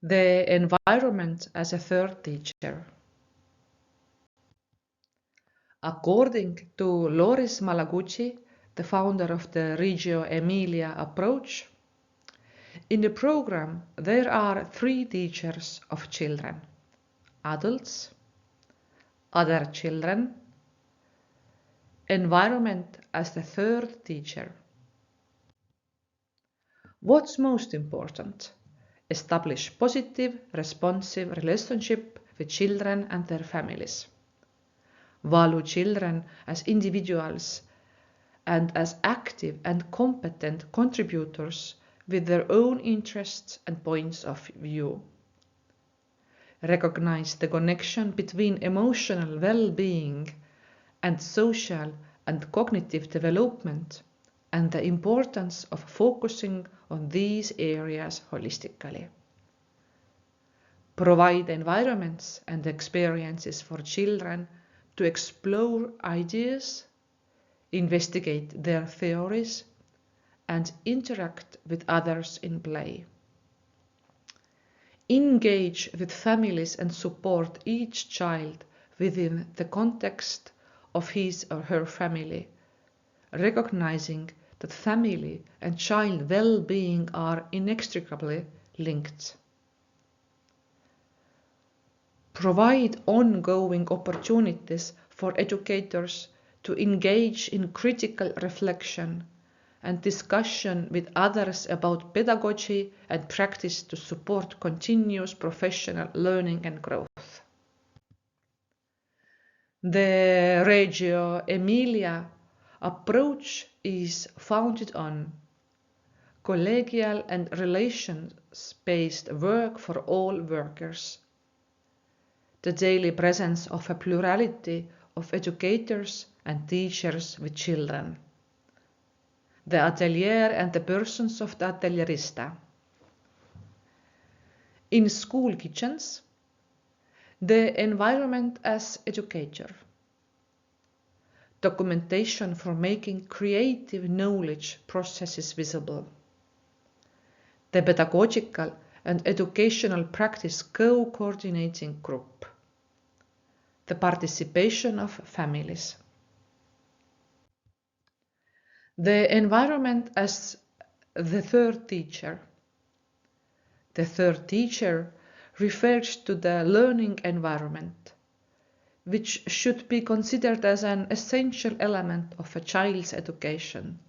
The environment as a third teacher. According to Loris Malaguchi, the founder of the Reggio Emilia approach, in the program there are three teachers of children: adults, other children, environment as the third teacher. What's most important? Establish positive, responsive relationship with children and their families. Value children as individuals and as active and competent contributors with their own interests and points of view. Recognize the connection between emotional well-being and social and cognitive development, and the importance of focusing on these areas holistically. Provide environments and experiences for children to explore ideas, investigate their theories, and interact with others in play. Engage with families and support each child within the context of his or her family, recognizing that family and child well-being are inextricably linked. Provide ongoing opportunities for educators to engage in critical reflection and discussion with others about pedagogy and practice to support continuous professional learning and growth. The Reggio Emilia approach is founded on collegial and relations-based work for all workers, the daily presence of a plurality of educators and teachers with children, the atelier and the persons of the atelierista. In school kitchens, the environment as educator, documentation for making creative knowledge processes visible, the pedagogical and educational practice co-coordinating group, the participation of families. The environment as the third teacher. The third teacher refers to the learning environment, which should be considered as an essential element of a child's education,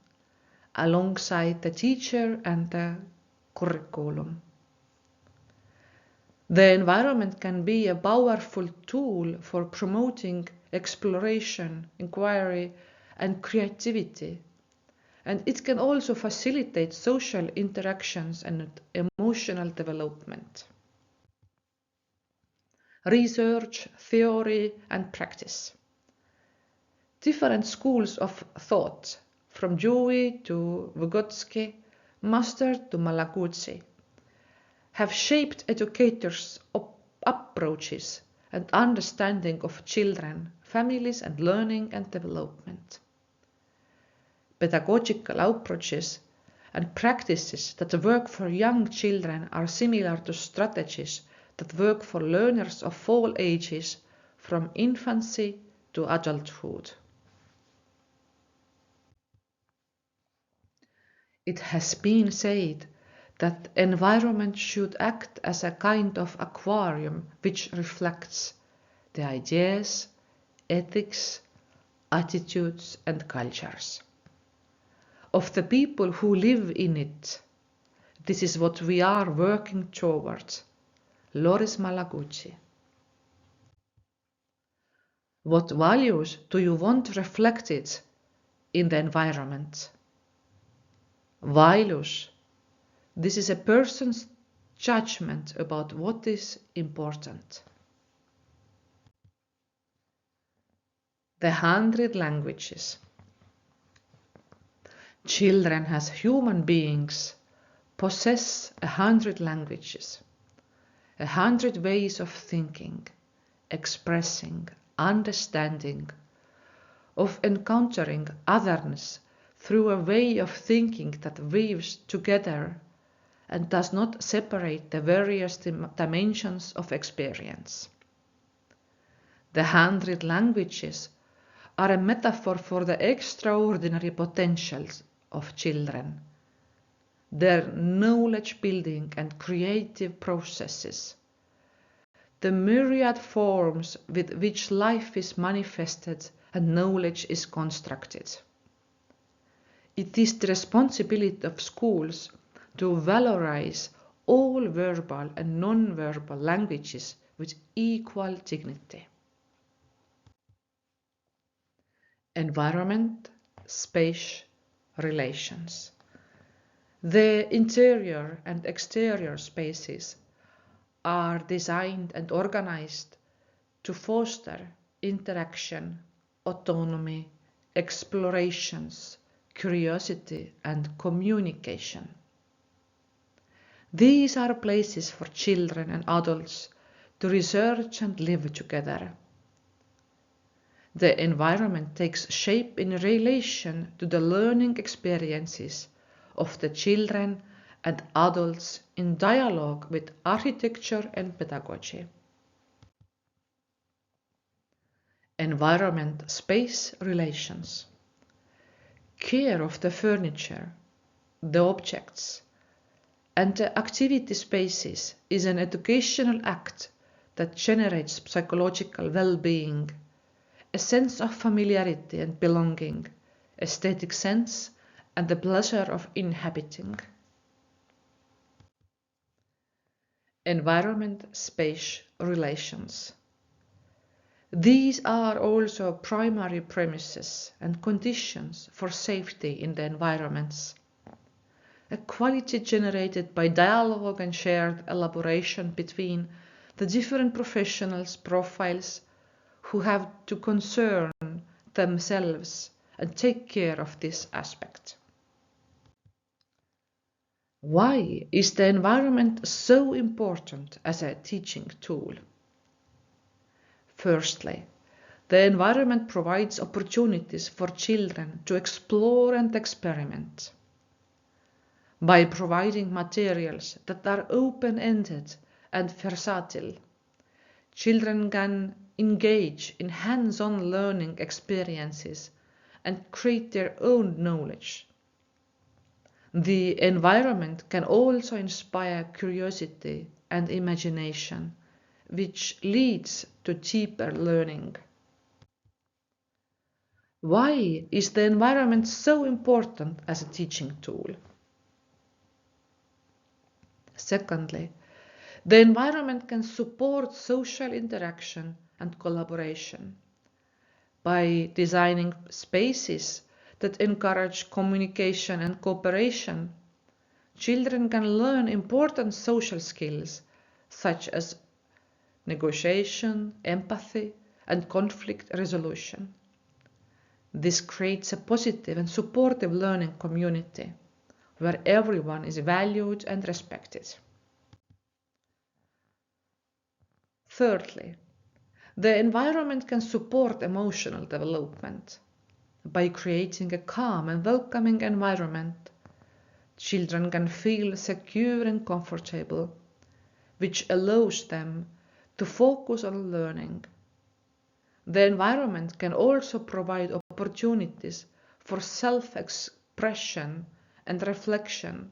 alongside the teacher and the curriculum. The environment can be a powerful tool for promoting exploration, inquiry, and creativity, and it can also facilitate social interactions and emotional development. Research, theory, and practice. Different schools of thought, from Dewey to Vygotsky, Master to Malaguchi, have shaped educators' approaches and understanding of children, families, and learning and development. Pedagogical approaches and practices that work for young children are similar to strategies that work for learners of all ages, from infancy to adulthood. It has been said that environment should act as a kind of aquarium which reflects the ideas, ethics, attitudes, and cultures of the people who live in it. This is what we are working towards. Loris Malaguchi. What values do you want reflected in the environment? Values. This is a person's judgment about what is important. The 100 languages. Children as human beings possess 100 languages, 100 ways of thinking, expressing, understanding, of encountering otherness through a way of thinking that weaves together and does not separate the various dimensions of experience. The 100 languages are a metaphor for the extraordinary potentials of children, their knowledge building and creative processes, the myriad forms with which life is manifested and knowledge is constructed. It is the responsibility of schools to valorize all verbal and non-verbal languages with equal dignity. Environment, space, relations. The interior and exterior spaces are designed and organized to foster interaction, autonomy, explorations, curiosity, and communication. These are places for children and adults to research and live together. The environment takes shape in relation to the learning experiences of the children and adults in dialogue with architecture and pedagogy. Environment, space, relations. Care of the furniture, the objects, and the activity spaces is an educational act that generates psychological well-being, a sense of familiarity and belonging, aesthetic sense, and the pleasure of inhabiting. Environment, space, relations. These are also primary premises and conditions for safety in the environments. A quality generated by dialogue and shared elaboration between the different professionals' profiles who have to concern themselves and take care of this aspect. Why is the environment so important as a teaching tool? Firstly, the environment provides opportunities for children to explore and experiment. By providing materials that are open-ended and versatile, children can engage in hands-on learning experiences and create their own knowledge. The environment can also inspire curiosity and imagination, which leads to deeper learning. Why is the environment so important as a teaching tool? Secondly, the environment can support social interaction and collaboration. By designing spaces that encourage communication and cooperation, children can learn important social skills such as negotiation, empathy, and conflict resolution. This creates a positive and supportive learning community where everyone is valued and respected. Thirdly, the environment can support emotional development. By creating a calm and welcoming environment, children can feel secure and comfortable, which allows them to focus on learning. The environment can also provide opportunities for self-expression and reflection,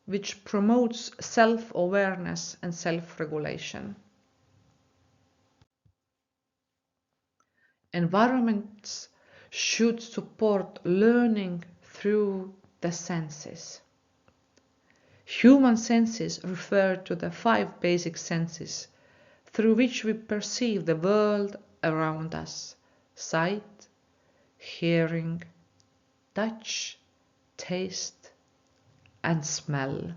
which promotes self-awareness and self-regulation. Environments should support learning through the senses. Human senses refer to the 5 basic senses through which we perceive the world around us: sight, hearing, touch, taste, and smell.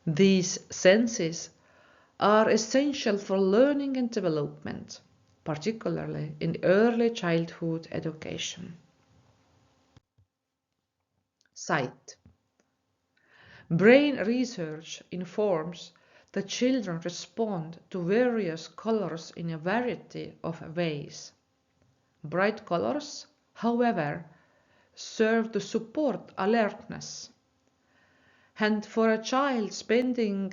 These senses are essential for learning and development, particularly in early childhood education. Sight. Brain research informs that children respond to various colors in a variety of ways. Bright colors, however, serve to support alertness. And for a child spending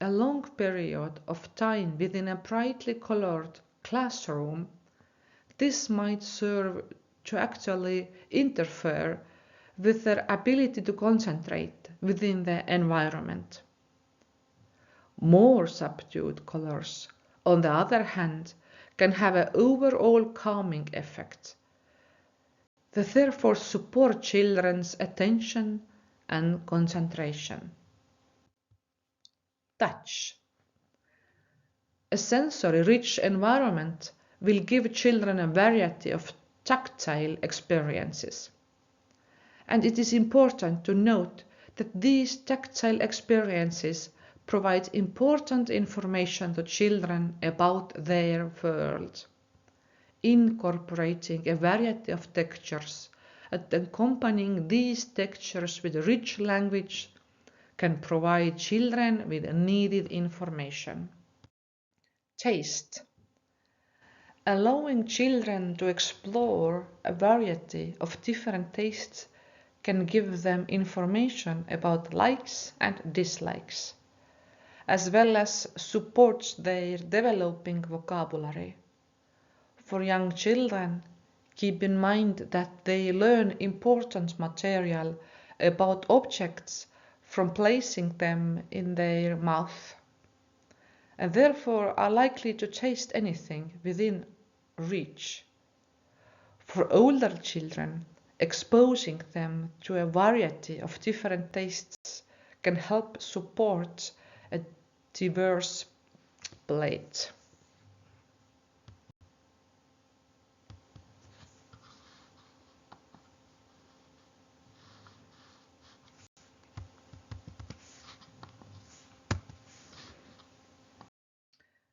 a long period of time within a brightly colored classroom, this might serve to actually interfere with their ability to concentrate within the environment. More subdued colors, on the other hand, can have an overall calming effect. They therefore support children's attention and concentration. Touch. A sensory-rich environment will give children a variety of tactile experiences. And it is important to note that these tactile experiences provide important information to children about their world. Incorporating a variety of textures and accompanying these textures with rich language can provide children with needed information. Taste. Allowing children to explore a variety of different tastes can give them information about likes and dislikes, as well as supports their developing vocabulary. For young children, keep in mind that they learn important material about objects from placing them in their mouth, and therefore are likely to taste anything within reach. For older children, exposing them to a variety of different tastes can help support a diverse palate.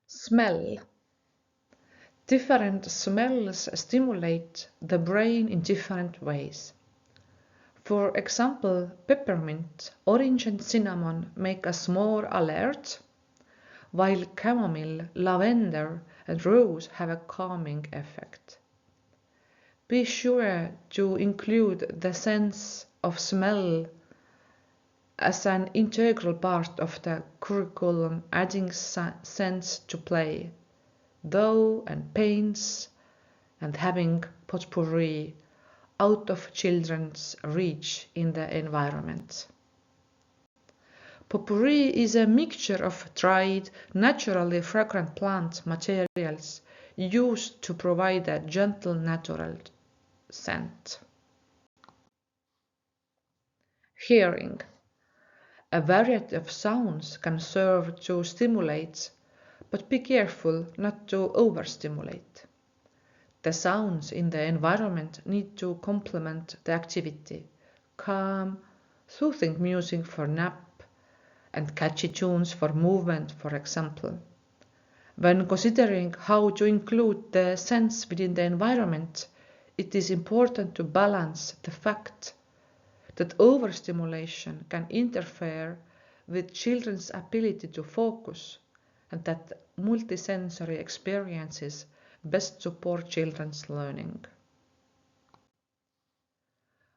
Smell. Different smells stimulate the brain in different ways. For example, peppermint, orange and cinnamon make us more alert, while chamomile, lavender and rose have a calming effect. Be sure to include the sense of smell as an integral part of the curriculum, adding sense to play, dough and paints, and having potpourri out of children's reach in the environment. Potpourri is a mixture of dried, naturally fragrant plant materials used to provide a gentle natural scent. Hearing. A variety of sounds can serve to stimulate, but be careful not to overstimulate. The sounds in the environment need to complement the activity. Calm, soothing music for nap, and catchy tunes for movement, for example. When considering how to include the sense within the environment, it is important to balance the fact that overstimulation can interfere with children's ability to focus, and that multisensory experiences best support children's learning.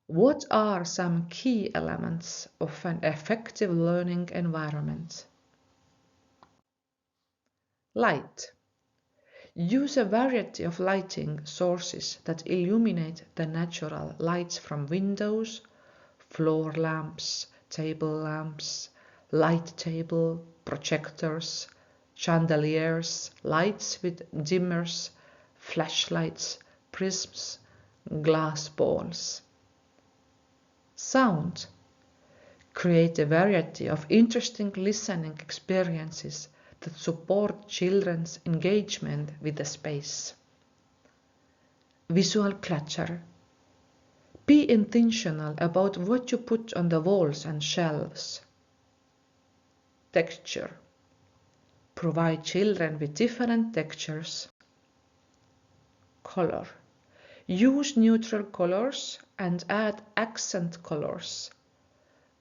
What are some key elements of an effective learning environment? Light. Use a variety of lighting sources that illuminate the natural lights from windows, floor lamps, table lamps, light table, projectors, chandeliers, lights with dimmers, flashlights, prisms, glass balls. Sound. Create a variety of interesting listening experiences that support children's engagement with the space. Visual clutter. Be intentional about what you put on the walls and shelves. Texture. Provide children with different textures. Color. Use neutral colors and add accent colors.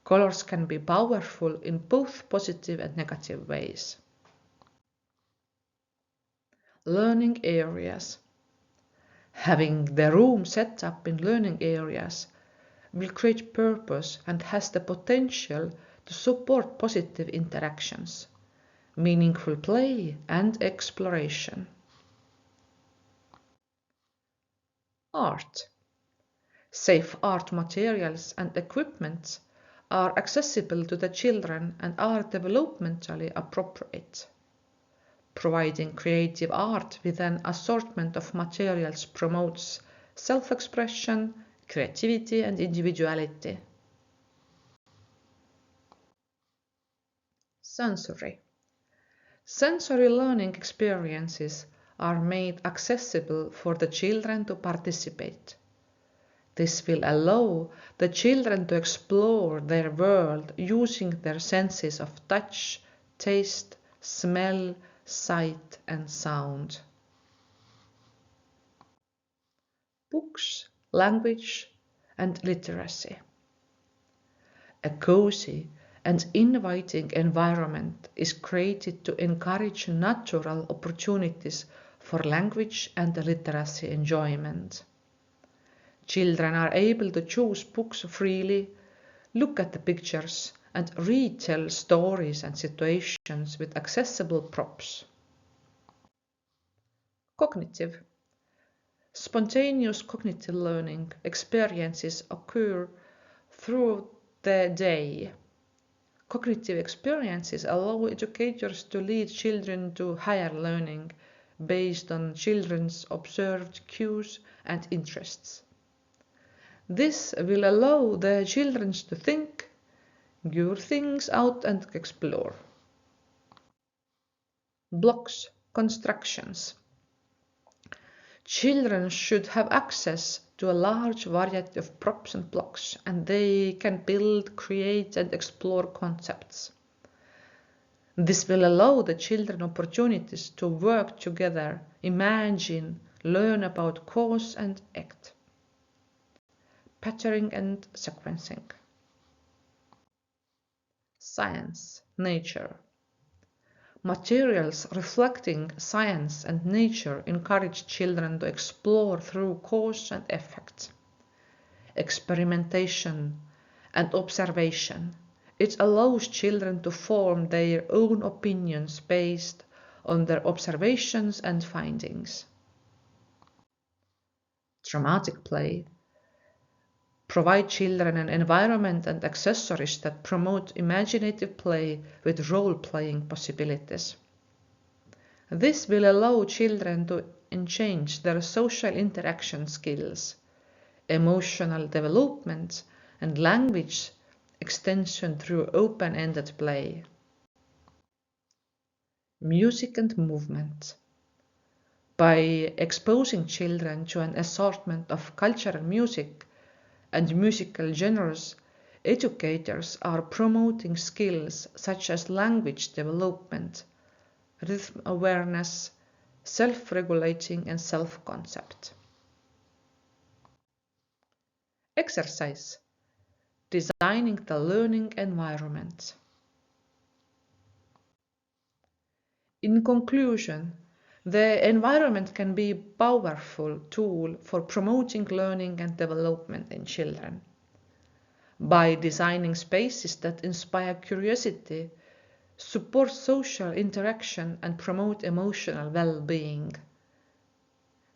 Colors can be powerful in both positive and negative ways. Learning areas. Having the room set up in learning areas will create purpose and has the potential to support positive interactions, meaningful play and exploration. Art. Safe art materials and equipment are accessible to the children and are developmentally appropriate. Providing creative art with an assortment of materials promotes self-expression, creativity and individuality. Sensory. Sensory learning experiences are made accessible for the children to participate. This will allow the children to explore their world using their senses of touch, taste, smell, sight and sound. Books, language and literacy. A cozy and inviting environment is created to encourage natural opportunities for language and literacy enjoyment. Children are able to choose books freely, look at the pictures, and retell stories and situations with accessible props. Cognitive. Spontaneous cognitive learning experiences occur through the day. Cognitive experiences allow educators to lead children to higher learning based on children's observed cues and interests. This will allow the children to think, figure things out and explore. Blocks, constructions. Children should have access to a large variety of props and blocks, and they can build, create and explore concepts. This will allow the children opportunities to work together, imagine, learn about cause and act. Patterning and sequencing. Science, nature. Materials reflecting science and nature encourage children to explore through cause and effect. Experimentation and observation. It allows children to form their own opinions based on their observations and findings. Dramatic play. Provide children an environment and accessories that promote imaginative play with role-playing possibilities. This will allow children to enhance their social interaction skills, emotional development, and language extension through open-ended play. Music and movement. By exposing children to an assortment of cultural music and musical genres, educators are promoting skills such as language development, rhythm awareness, self-regulating and self-concept. Exercise. Designing the learning environment. In conclusion, the environment can be a powerful tool for promoting learning and development in children. By designing spaces that inspire curiosity, support social interaction and promote emotional well-being,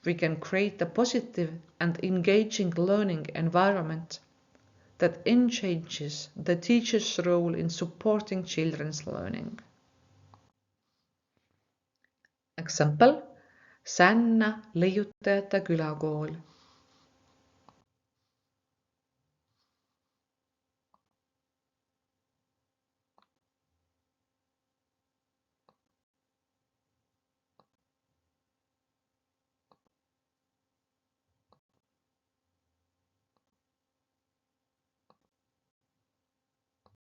we can create a positive and engaging learning environment that enhances the teacher's role in supporting children's learning. Example, Sänna leiutajate külakool.